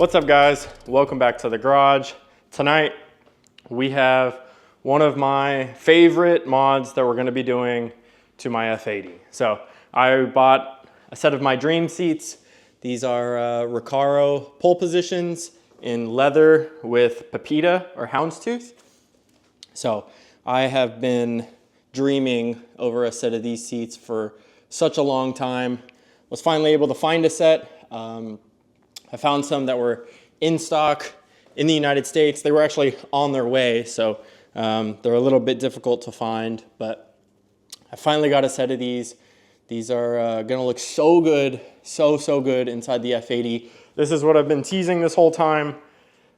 What's up guys? Welcome back to the garage. Tonight we have one of my favorite mods that we're going to be doing to my F80. So I bought a set of my dream seats. These are Recaro pole positions in leather with pepita or houndstooth. So I have been dreaming over a set of these seats for such a long time. Was finally able to find a set. I found some that were in stock in the United States. They were actually on their way, so they're a little bit difficult to find, but I finally got a set of these. These are gonna look so good, so good inside the F80. This is what I've been teasing this whole time.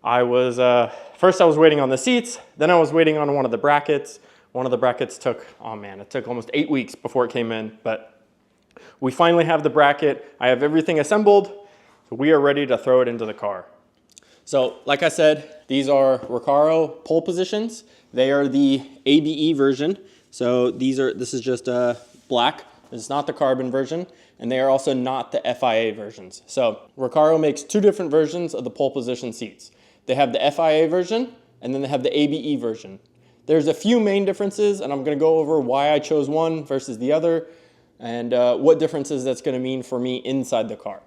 First I was waiting on the seats, then I was waiting on one of the brackets. One of the brackets took, oh man, it took almost 8 weeks before it came in, but we finally have the bracket. I have everything assembled. So we are ready to throw it into the car. So like I said, these are Recaro pole positions. They are the ABE version. So this is just black. This is not the carbon version. And they are also not the FIA versions. So Recaro makes two different versions of the pole position seats. They have the FIA version and then they have the ABE version. There's a few main differences and I'm gonna go over why I chose one versus the other and what differences that's gonna mean for me inside the car.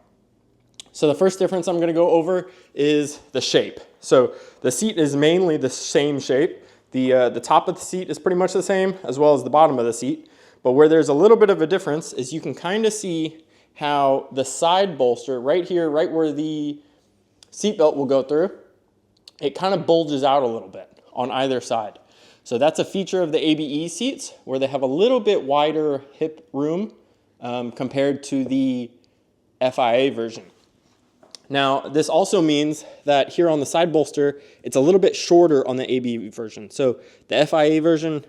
So the first difference I'm going to go over is the shape. So the seat is mainly the same shape. The top of the seat is pretty much the same as well as the bottom of the seat. But where there's a little bit of a difference is you can kind of see how the side bolster right here, right where the seatbelt will go through, it kind of bulges out a little bit on either side. So that's a feature of the ABE seats where they have a little bit wider hip room compared to the FIA version. Now, this also means that here on the side bolster, it's a little bit shorter on the ABE version. So the FIA version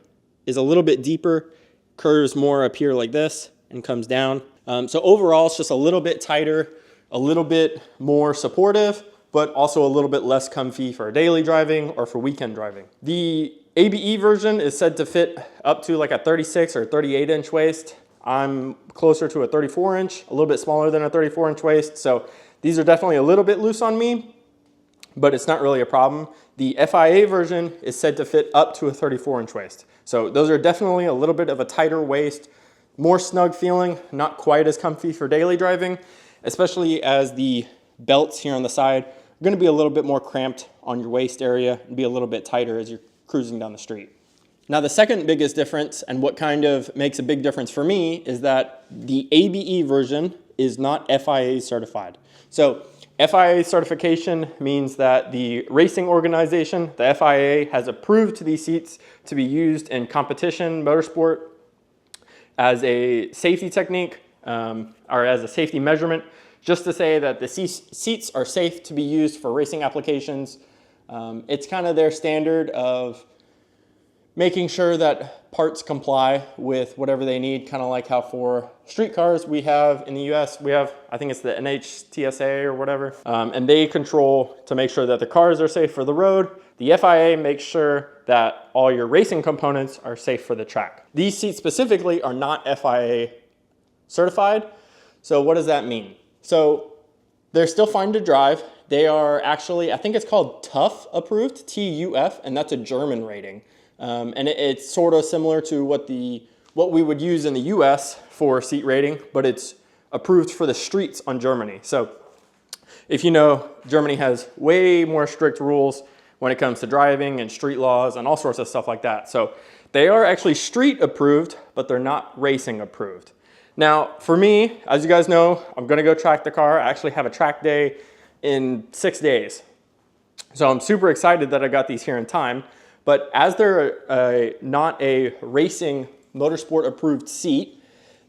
is a little bit deeper, curves more up here like this, and comes down. So overall, it's just a little bit tighter, a little bit more supportive, but also a little bit less comfy for daily driving or for weekend driving. The ABE version is said to fit up to like a 36 or 38 inch waist. I'm closer to a 34 inch, a little bit smaller than a 34 inch waist. So these are definitely a little bit loose on me, but it's not really a problem. The FIA version is said to fit up to a 34 inch waist. So those are definitely a little bit of a tighter waist, more snug feeling, not quite as comfy for daily driving, especially as the belts here on the side are gonna be a little bit more cramped on your waist area and be a little bit tighter as you're cruising down the street. Now the second biggest difference and what kind of makes a big difference for me is that the ABE version is not FIA certified. So FIA certification means that the racing organization, the FIA, has approved these seats to be used in competition motorsport as a safety technique or as a safety measurement, just to say that the seats are safe to be used for racing applications. It's kind of their standard of making sure that parts comply with whatever they need, kind of like how for street cars we have in the US, we have, I think it's the NHTSA or whatever, and they control to make sure that the cars are safe for the road. The FIA makes sure that all your racing components are safe for the track. These seats specifically are not FIA certified. So what does that mean? So they're still fine to drive. They are actually, I think it's called TUF approved, TUF, and that's a German rating. And it's sort of similar to what we would use in the US for seat rating, but it's approved for the streets on Germany. So if you know, Germany has way more strict rules when it comes to driving and street laws and all sorts of stuff like that. So they are actually street approved, but they're not racing approved. Now, for me, as you guys know, I'm gonna go track the car. I actually have a track day in 6 days. So I'm super excited that I got these here in time. But as they're not a racing motorsport approved seat,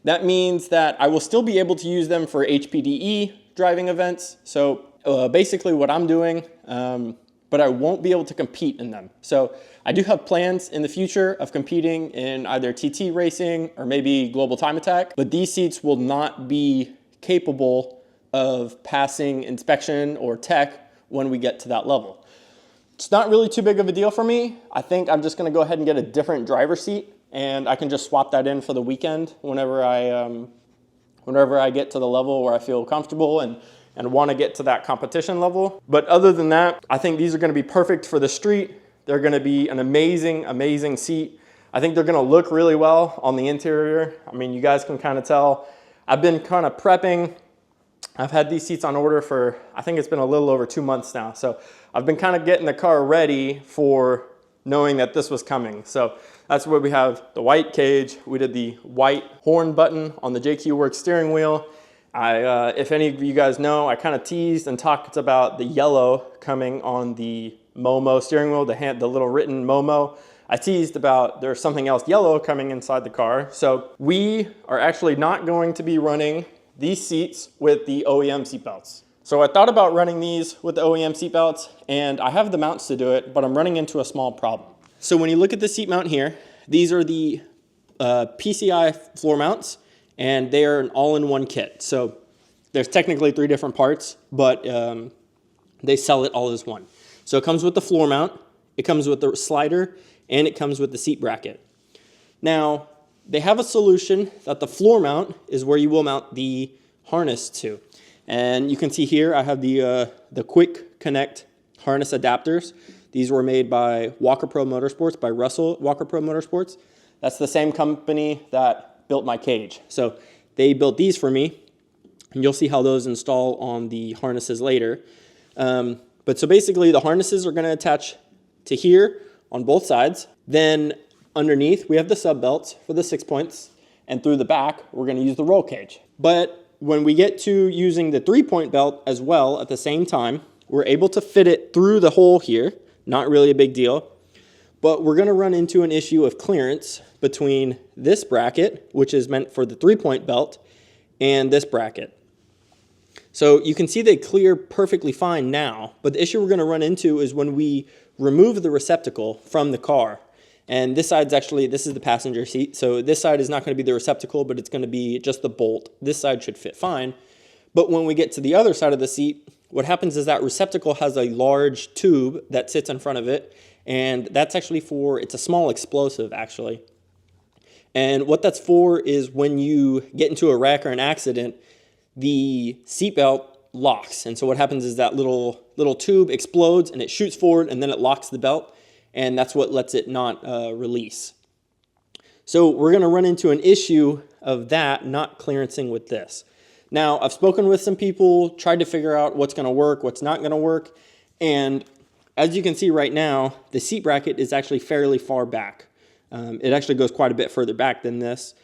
that means that I will still be able to use them for HPDE driving events. So basically what I'm doing, but I won't be able to compete in them. So I do have plans in the future of competing in either TT racing or maybe global time attack, but these seats will not be capable of passing inspection or tech when we get to that level. It's not really too big of a deal for me. I think I'm just gonna go ahead and get a different driver seat and I can just swap that in for the weekend whenever I get to the level where I feel comfortable and and want to get to that competition level. But other than that, I think these are going to be perfect for the street. They're going to be an amazing, amazing seat. I think they're going to look really well on the interior. I mean, you guys can kind of tell. I've been kind of prepping. I've had these seats on order for, I think it's been a little over 2 months now. So I've been kind of getting the car ready for knowing that this was coming. So that's where we have the white cage. We did the white horn button on the JQ Works steering wheel. If any of you guys know, I kind of teased and talked about the yellow coming on the Momo steering wheel, the little written Momo. I teased about there's something else yellow coming inside the car. So we are actually not going to be running these seats with the OEM seatbelts. So I thought about running these with the OEM seatbelts, and I have the mounts to do it, but I'm running into a small problem. So when you look at the seat mount here, these are the PCI floor mounts, and they are an all-in-one kit. So there's technically 3 different parts, but they sell it all as one. So it comes with the floor mount, it comes with the slider, and it comes with the seat bracket. Now, they have a solution that the floor mount is where you will mount the harness to. And you can see here I have the Quick Connect harness adapters. These were made by Walker Pro Motorsports, by Russell Walker Pro Motorsports. That's the same company that built my cage. So they built these for me, and you'll see how those install on the harnesses later. But so basically the harnesses are gonna attach to here on both sides. Then underneath we have the sub belts for the 6 points, and through the back we're gonna use the roll cage. But when we get to using the 3-point belt as well at the same time, we're able to fit it through the hole here. Not really a big deal, but we're gonna run into an issue of clearance between this bracket, which is meant for the 3-point belt, and this bracket. So you can see they clear perfectly fine now, but the issue we're gonna run into is when we remove the receptacle from the car. And this side's actually, this is the passenger seat, so this side is not gonna be the receptacle, but it's gonna be just the bolt. This side should fit fine. But when we get to the other side of the seat, what happens is that receptacle has a large tube that sits in front of it, and that's actually for, it's a small explosive actually. And what that's for is when you get into a wreck or an accident, the seatbelt locks. And so what happens is that little tube explodes and it shoots forward, and then it locks the belt, and that's what lets it not release. So we're gonna run into an issue of that not clearancing with this. Now, I've spoken with some people, tried to figure out what's gonna work, what's not gonna work, and as you can see right now, the seat bracket is actually fairly far back. It actually goes quite a bit further back than this,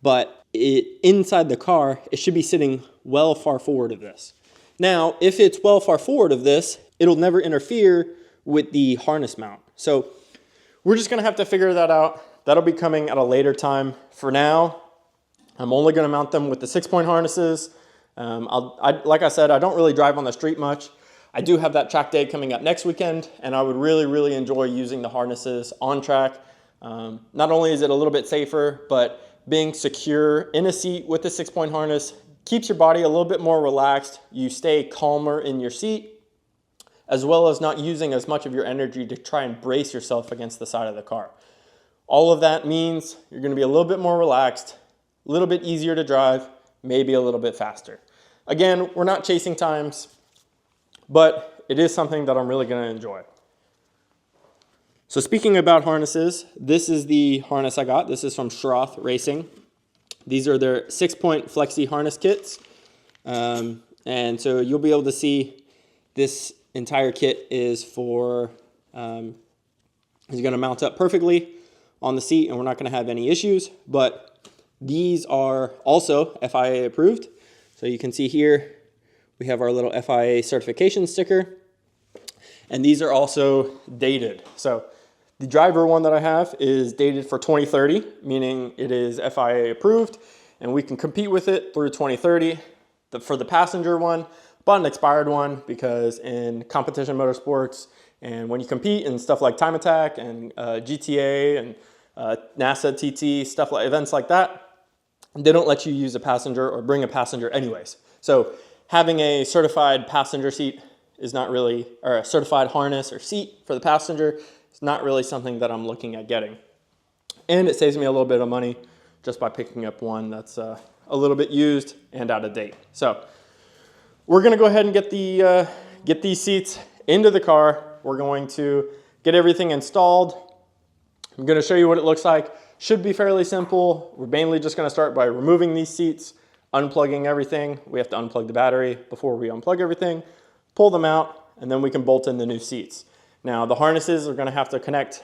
but inside the car, it should be sitting well far forward of this. Now, if it's well far forward of this, it'll never interfere with the harness mount. So we're just gonna have to figure that out. That'll be coming at a later time. For now, I'm only gonna mount them with the 6-point harnesses. Like I said, I don't really drive on the street much. I do have that track day coming up next weekend, and I would really, really enjoy using the harnesses on track. Not only is it a little bit safer, but being secure in a seat with the 6-point harness keeps your body a little bit more relaxed. You stay calmer in your seat, as well as not using as much of your energy to try and brace yourself against the side of the car. All of that means you're gonna be a little bit more relaxed, a little bit easier to drive, maybe a little bit faster. Again, we're not chasing times, but it is something that I'm really gonna enjoy. So speaking about harnesses, this is the harness I got. This is from Schroth Racing. These are their 6-point flexi harness kits. And so you'll be able to see this entire kit is for, is gonna mount up perfectly on the seat, and we're not gonna have any issues, but these are also FIA approved. So you can see here, we have our little FIA certification sticker, and these are also dated. So the driver one that I have is dated for 2030, meaning it is FIA approved, and we can compete with it through 2030. For the passenger one, bought an expired one because in competition motorsports and when you compete in stuff like Time Attack and GTA and NASA TT, stuff like events like that, they don't let you use a passenger or bring a passenger anyways. So having a certified passenger seat is not really, or a certified harness or seat for the passenger is not really something that I'm looking at getting. And it saves me a little bit of money just by picking up one that's a little bit used and out of date. So we're gonna go ahead and get these seats into the car. We're going to get everything installed. I'm gonna show you what it looks like. Should be fairly simple. We're mainly just gonna start by removing these seats, unplugging everything. We have to unplug the battery before we unplug everything, pull them out, and then we can bolt in the new seats. Now the harnesses are gonna have to connect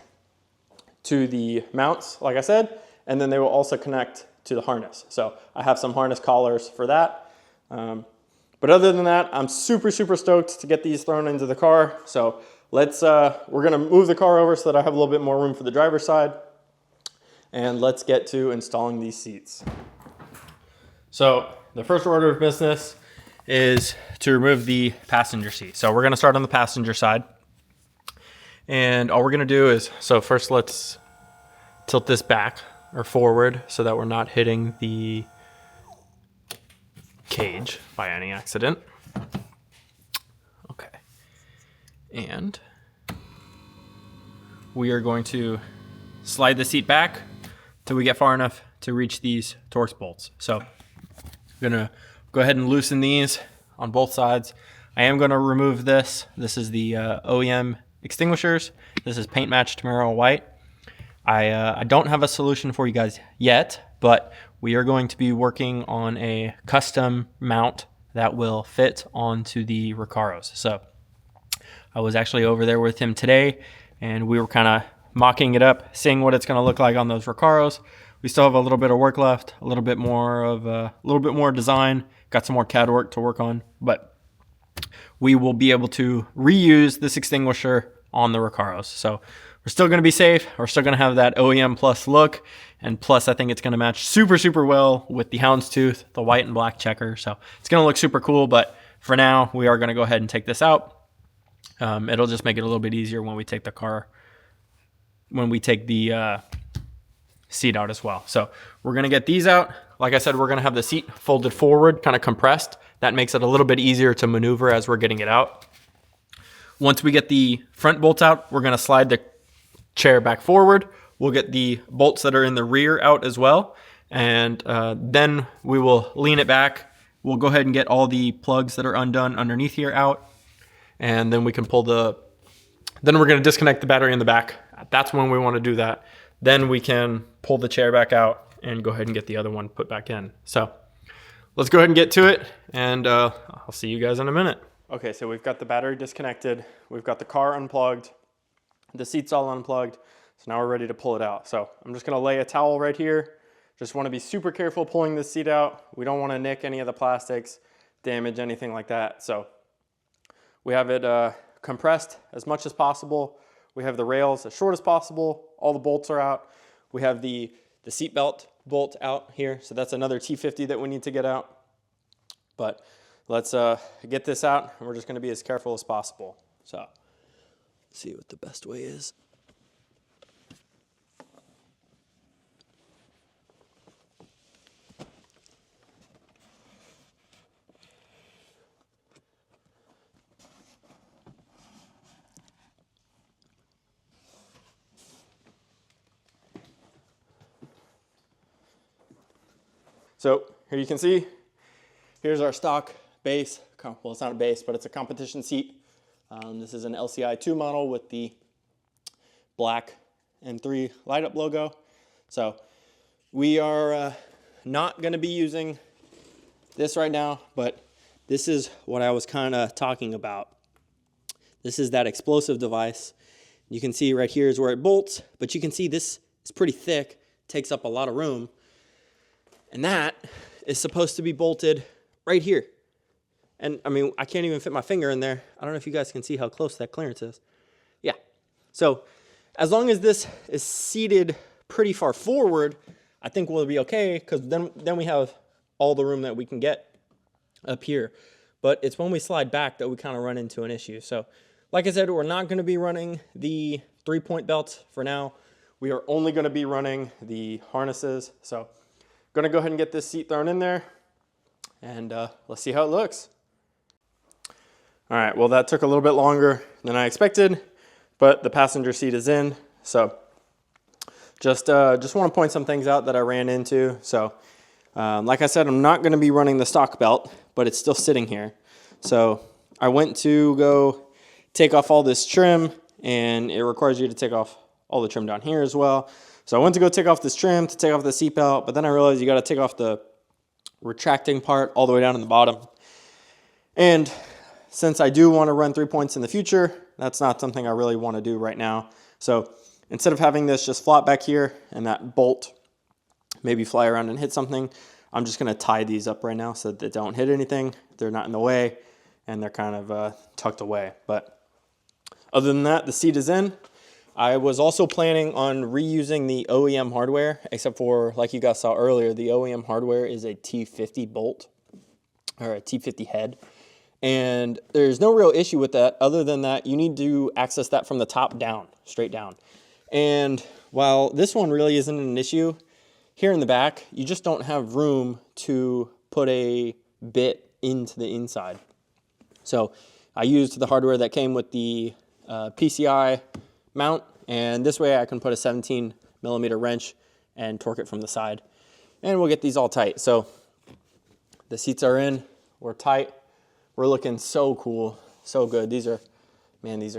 to the mounts, like I said, and then they will also connect to the harness. So I have some harness collars for that. But other than that, I'm super stoked to get these thrown into the car. So we're gonna move the car over so that I have a little bit more room for the driver's side. And let's get to installing these seats. So the first order of business is to remove the passenger seat. So we're gonna start on the passenger side. And all we're gonna do is, so first let's tilt this back or forward so that we're not hitting the cage by any accident. Okay. And we are going to slide the seat back till we get far enough to reach these Torx bolts. So I'm gonna go ahead and loosen these on both sides. I am gonna remove this. This is the OEM extinguishers. This is paint matched Merrill white. I don't have a solution for you guys yet, but we are going to be working on a custom mount that will fit onto the Recaros. So I was actually over there with him today, and we were kind of mocking it up, seeing what it's going to look like on those Recaros. We still have a little bit of work left, a little bit more design, got some more CAD work to work on, but we will be able to reuse this extinguisher on the Recaros. So we're still going to be safe. We're still going to have that OEM plus look. And plus, I think it's going to match super well with the houndstooth, the white and black checker. So it's going to look super cool. But for now, we are going to go ahead and take this out. It'll just make it a little bit easier when we take the seat out as well. So we're going to get these out. Like I said, we're going to have the seat folded forward, kind of compressed. That makes it a little bit easier to maneuver as we're getting it out. Once we get the front bolts out, we're going to slide the chair back forward. We'll get the bolts that are in the rear out as well. And then we will lean it back. We'll go ahead and get all the plugs that are undone underneath here out. And then we can then we're going to disconnect the battery in the back. That's when we want to do that. Then we can pull the chair back out and go ahead and get the other one put back in. So let's go ahead and get to it. And I'll see you guys in a minute. Okay, so we've got the battery disconnected. We've got the car unplugged. The seat's all unplugged. So now we're ready to pull it out. So I'm just gonna lay a towel right here. Just wanna be super careful pulling this seat out. We don't wanna nick any of the plastics, damage anything like that. So we have it compressed as much as possible. We have the rails as short as possible. All the bolts are out. We have the seat belt bolt out here. So that's another T50 that we need to get out. But let's get this out, and we're just gonna be as careful as possible. So see what the best way is. So here you can see, here's our stock base. Well, it's not a base, but it's a competition seat. This is an LCI 2 model with the black M3 light up logo. So we are not going to be using this right now, but this is what I was kind of talking about. This is that explosive device. You can see right here is where it bolts, but you can see this is pretty thick, takes up a lot of room. And that is supposed to be bolted right here. And I mean, I can't even fit my finger in there. I don't know if you guys can see how close that clearance is. Yeah. So as long as this is seated pretty far forward, I think we'll be okay, because then we have all the room that we can get up here. But it's when we slide back that we kind of run into an issue. So like I said, we're not going to be running the 3-point belts for now. We are only going to be running the harnesses. So going to go ahead and get this seat thrown in there, and let's see how it looks. All right, well, that took a little bit longer than I expected, but the passenger seat is in. So just want to point some things out that I ran into. So like I said, I'm not going to be running the stock belt, but it's still sitting here. So I went to go take off all this trim, and it requires you to take off all the trim down here as well. So I went to go take off this trim to take off the seat belt, but then I realized you got to take off the retracting part all the way down in the bottom. And since I do want to run 3 points in the future, that's not something I really want to do right now. So instead of having this just flop back here and that bolt maybe fly around and hit something, I'm just going to tie these up right now so that they don't hit anything. They're not in the way, and they're kind of tucked away. But other than that, the seat is in. I was also planning on reusing the OEM hardware, except for, like you guys saw earlier, the OEM hardware is a T50 bolt, or a T50 head. And there's no real issue with that other than that you need to access that from the top down, straight down. And while this one really isn't an issue, here in the back, you just don't have room to put a bit into the inside. So I used the hardware that came with the PCI mount, and this way I can put a 17mm wrench and torque it from the side. And we'll get these all tight. So the seats are in, we're tight. We're looking so cool, so good. These are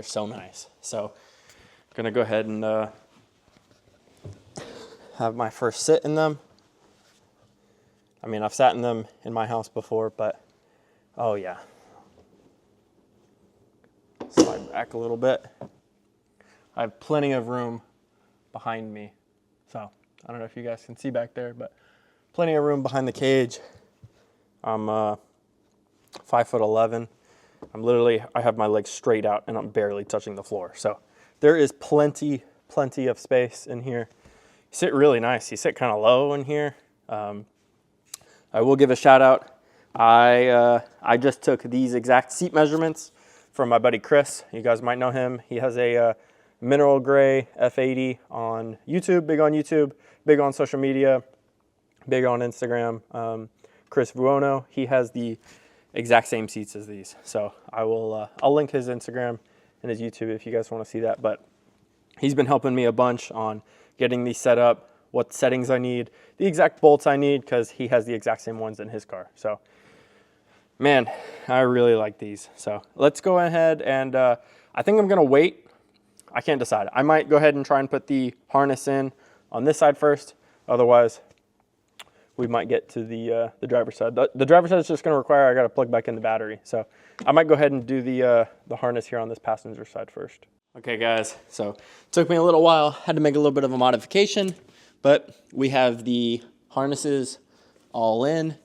so nice. So I'm gonna go ahead and have my first sit in them. I mean, I've sat in them in my house before, but oh yeah. Slide back a little bit. I have plenty of room behind me. So I don't know if you guys can see back there, but plenty of room behind the cage. I'm 5'11". I have my legs straight out and I'm barely touching the floor. So there is plenty of space in here. You sit really nice. You sit kind of low in here. I will give a shout out. I just took these exact seat measurements from my buddy Chris. You guys might know him. He has a mineral gray F80 on YouTube, big on social media, big on Instagram. Chris Vuono, he has the exact same seats as these. So I'll link his Instagram and his YouTube if you guys want to see that. But he's been helping me a bunch on getting these set up, what settings I need, the exact bolts I need, because he has the exact same ones in his car. So man, I really like these. So let's go ahead and I think I'm gonna wait. I can't decide. I might go ahead and try and put the harness in on this side first. Otherwise, we might get to the driver's side. The driver's side is just gonna require I gotta plug back in the battery. So I might go ahead and do the harness here on this passenger side first. Okay guys, so it took me a little while. Had to make a little bit of a modification, but we have the harnesses all in.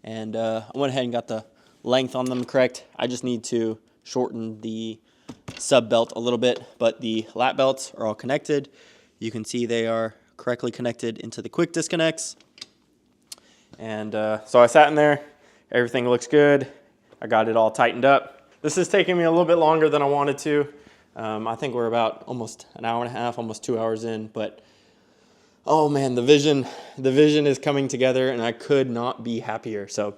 And I went ahead and got the length on them correct. I just need to shorten the sub belt a little bit, but the lap belts are all connected. You can see they are correctly connected into the quick disconnects. And so I sat in there, everything looks good. I got it all tightened up. This is taking me a little bit longer than I wanted to. I think we're about almost an hour and a half, almost 2 hours in, but oh man, the vision is coming together and I could not be happier. So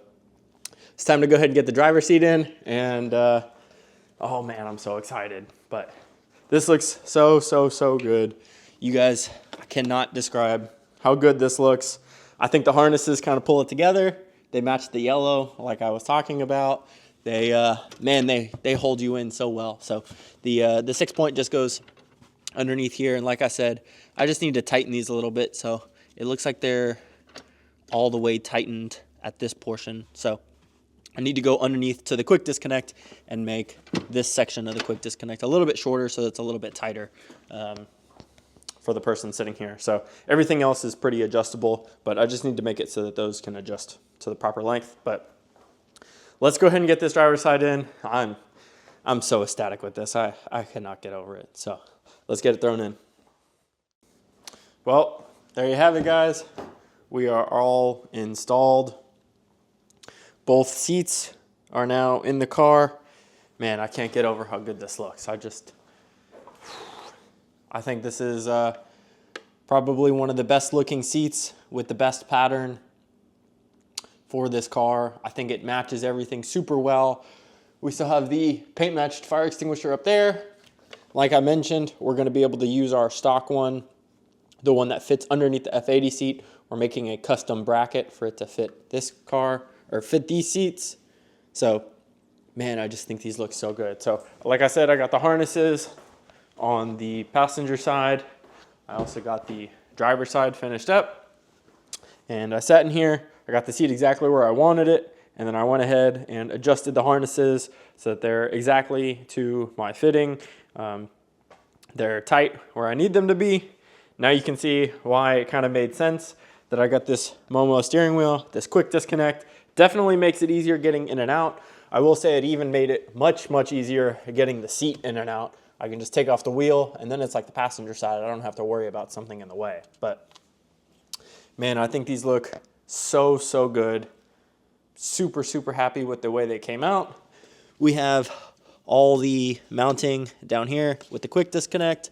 it's time to go ahead and get the driver's seat in, and oh man, I'm so excited. But this looks so good. You guys, I cannot describe how good this looks. I think the harnesses kind of pull it together. They match the yellow like I was talking about. They hold you in so well. So the 6-point just goes underneath here, and like I said, I just need to tighten these a little bit. So it looks like they're all the way tightened at this portion. So I need to go underneath to the quick disconnect and make this section of the quick disconnect a little bit shorter so it's a little bit tighter for the person sitting here. So everything else is pretty adjustable, but I just need to make it so that those can adjust to the proper length. But let's go ahead and get this driver's side in. I'm so ecstatic with this. I cannot get over it. So let's get it thrown in. Well, there you have it, guys. We are all installed. Both seats are now in the car. Man, I can't get over how good this looks. I think this is probably one of the best looking seats with the best pattern for this car. I think it matches everything super well. We still have the paint matched fire extinguisher up there. Like I mentioned, we're going to be able to use our stock one, the one that fits underneath the F80 seat. We're making a custom bracket for it to fit this car, or fit these seats. So, man, I just think these look so good. So, like I said, I got the harnesses on the passenger side. I also got the driver's side finished up. And I sat in here. I got the seat exactly where I wanted it. And then I went ahead and adjusted the harnesses so that they're exactly to my fitting. They're tight where I need them to be. Now you can see why it kind of made sense that I got this Momo steering wheel, this quick disconnect. Definitely makes it easier getting in and out. I will say it even made it much, much easier getting the seat in and out. I can just take off the wheel and then it's like the passenger side. I don't have to worry about something in the way. But man, I think these look so, so good. Super, super happy with the way they came out. We have all the mounting down here with the quick disconnect.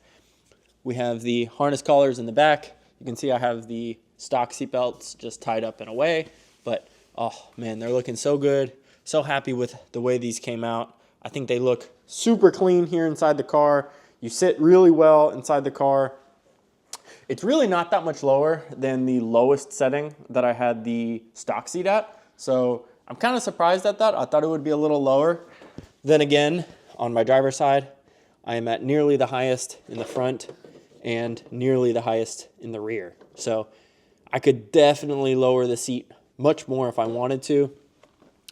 We have the harness collars in the back. You can see I have the stock seat belts just tied up in a way, but oh man, they're looking so good. So happy with the way these came out. I think they look super clean here inside the car. You sit really well inside the car. It's really not that much lower than the lowest setting that I had the stock seat at. So I'm kind of surprised at that. I thought it would be a little lower. Then again, on my driver's side, I am at nearly the highest in the front and nearly the highest in the rear. So I could definitely lower the seat much more if I wanted to.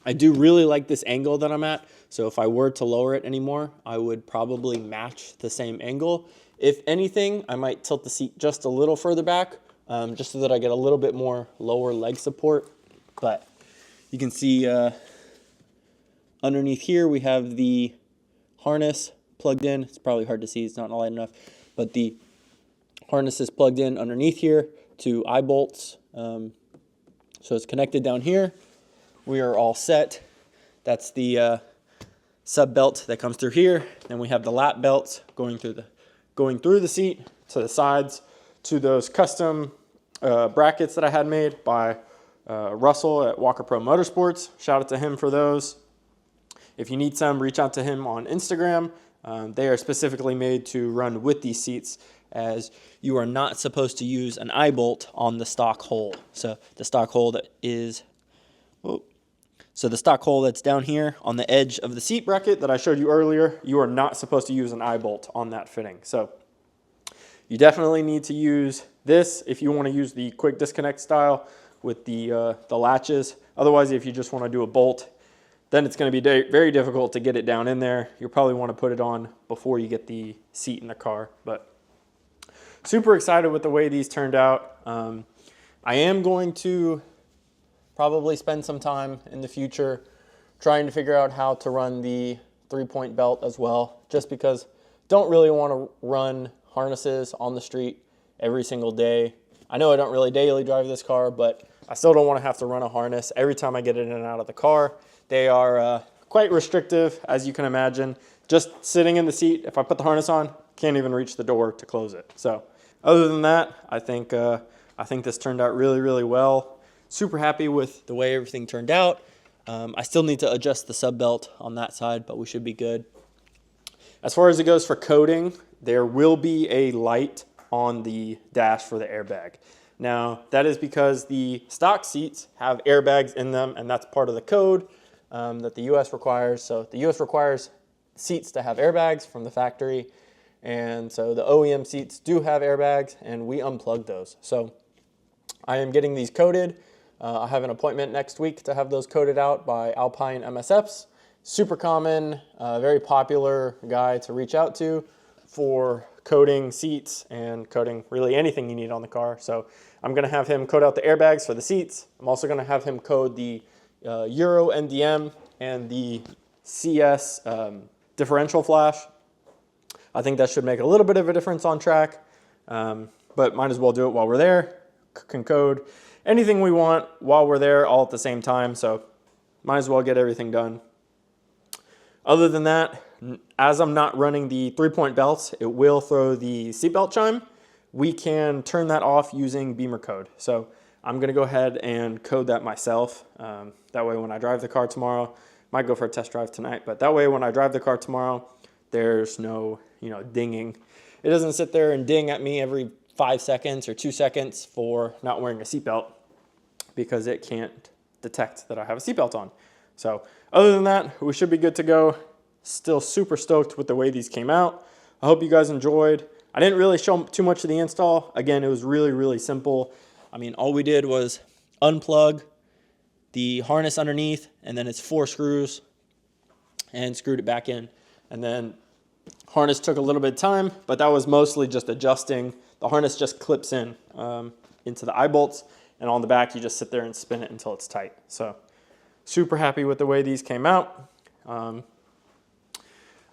I do really like this angle that I'm at. So if I were to lower it anymore, I would probably match the same angle. If anything, I might tilt the seat just a little further back, just so that I get a little bit more lower leg support. But you can see underneath here we have the harness plugged in. It's probably hard to see, it's not light enough, but the harness is plugged in underneath here to eye bolts. So it's connected down here. We are all set. That's the sub belt that comes through here. Then we have the lap belts going through the seat to the sides to those custom brackets that I had made by Russell at Walker Pro Motorsports. Shout out to him for those. If you need some, reach out to him on Instagram. They are specifically made to run with these seats, as you are not supposed to use an eye bolt on the stock hole. So the stock hole that's down here on the edge of the seat bracket that I showed you earlier, you are not supposed to use an eye bolt on that fitting. So you definitely need to use this if you want to use the quick disconnect style with the latches. Otherwise, if you just want to do a bolt, then it's going to be very difficult to get it down in there. You'll probably want to put it on before you get the seat in the car. But super excited with the way these turned out. I am going to probably spend some time in the future trying to figure out how to run the 3-point belt as well, just because don't really want to run harnesses on the street every single day. I know I don't really daily drive this car, but I still don't want to have to run a harness every time I get in and out of the car. They are quite restrictive, as you can imagine. Just sitting in the seat, if I put the harness on, can't even reach the door to close it. So other than that, I think this turned out really, really well. Super happy with the way everything turned out. I still need to adjust the sub belt on that side, but we should be good. As far as it goes for coating, there will be a light on the dash for the airbag. Now, that is because the stock seats have airbags in them, and that's part of the code that the US requires. So the US requires seats to have airbags from the factory, and so the OEM seats do have airbags, and we unplugged those. So I am getting these coated. I have an appointment next week to have those coated out by Alpine MSFs. Super common, very popular guy to reach out to for coating seats and coating really anything you need on the car. So I'm going to have him coat out the airbags for the seats. I'm also going to have him coat the Euro NDM and the CS differential flash. I think that should make a little bit of a difference on track, but might as well do it while we're there. Can code anything we want while we're there all at the same time, so might as well get everything done. Other than that, as I'm not running the 3-point belts, it will throw the seatbelt chime. We can turn that off using Beamer code. So I'm going to go ahead and code that myself. That way when I drive the car tomorrow, might go for a test drive tonight, but that way when I drive the car tomorrow, there's no dinging. It doesn't sit there and ding at me every 5 seconds or 2 seconds for not wearing a seatbelt, because it can't detect that I have a seatbelt on. So other than that, we should be good to go. Still super stoked with the way these came out. I hope you guys enjoyed. I didn't really show too much of the install. Again, it was really, really simple. I mean, all we did was unplug the harness underneath, and then it's 4 screws, and screwed it back in. And then harness took a little bit of time, but that was mostly just adjusting. The harness just clips in into the eye bolts, and on the back you just sit there and spin it until it's tight. So super happy with the way these came out.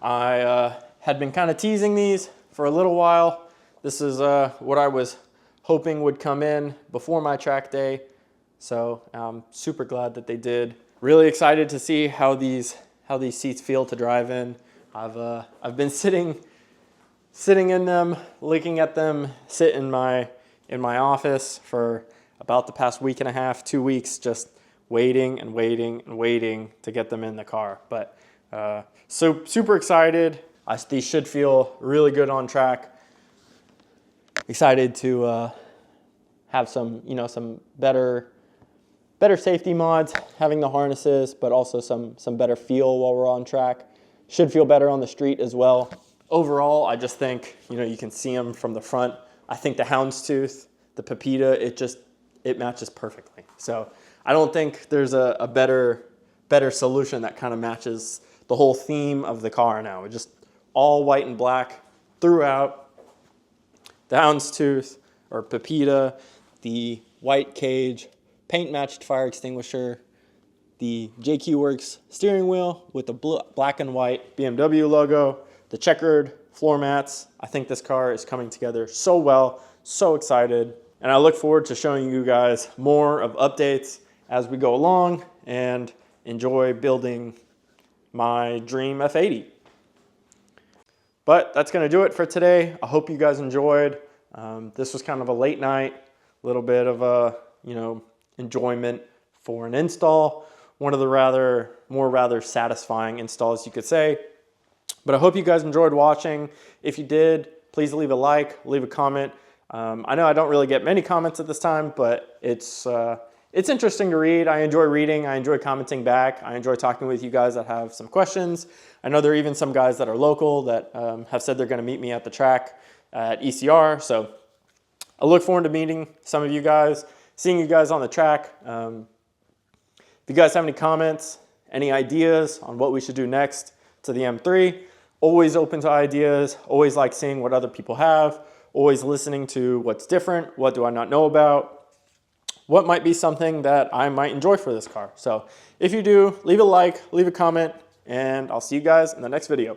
I had been kind of teasing these for a little while. This is what I was hoping would come in before my track day. So I'm super glad that they did. Really excited to see how these seats feel to drive in. I've been sitting in them, looking at them, sit in my office for about the past week and a half, 2 weeks, just waiting and waiting and waiting to get them in the car. But so super excited. These should feel really good on track. Excited to have some, some better safety mods, having the harnesses, but also some better feel while we're on track. Should feel better on the street as well. Overall, I just think, you can see them from the front. I think the houndstooth, the pepita, it matches perfectly. So I don't think there's a better solution that kind of matches the whole theme of the car now. It's just all white and black throughout. The houndstooth or pepita, the white cage, paint matched fire extinguisher, the JQ Works steering wheel with the black and white BMW logo, the checkered floor mats. I think this car is coming together so well, so excited. And I look forward to showing you guys more of updates as we go along and enjoy building my dream F80. But that's going to do it for today. I hope you guys enjoyed. This was kind of a late night, a little bit of a, enjoyment for an install. One of the rather satisfying installs, you could say. But I hope you guys enjoyed watching. If you did, please leave a like, leave a comment. I know I don't really get many comments at this time, but it's interesting to read. I enjoy reading. I enjoy commenting back. I enjoy talking with you guys that have some questions. I know there are even some guys that are local that have said they're going to meet me at the track at ECR. So I look forward to meeting some of you guys, seeing you guys on the track. If you guys have any comments, any ideas on what we should do next to the M3, always open to ideas, always like seeing what other people have, always listening to what's different, what do I not know about, what might be something that I might enjoy for this car. So if you do, leave a like, leave a comment, and I'll see you guys in the next video.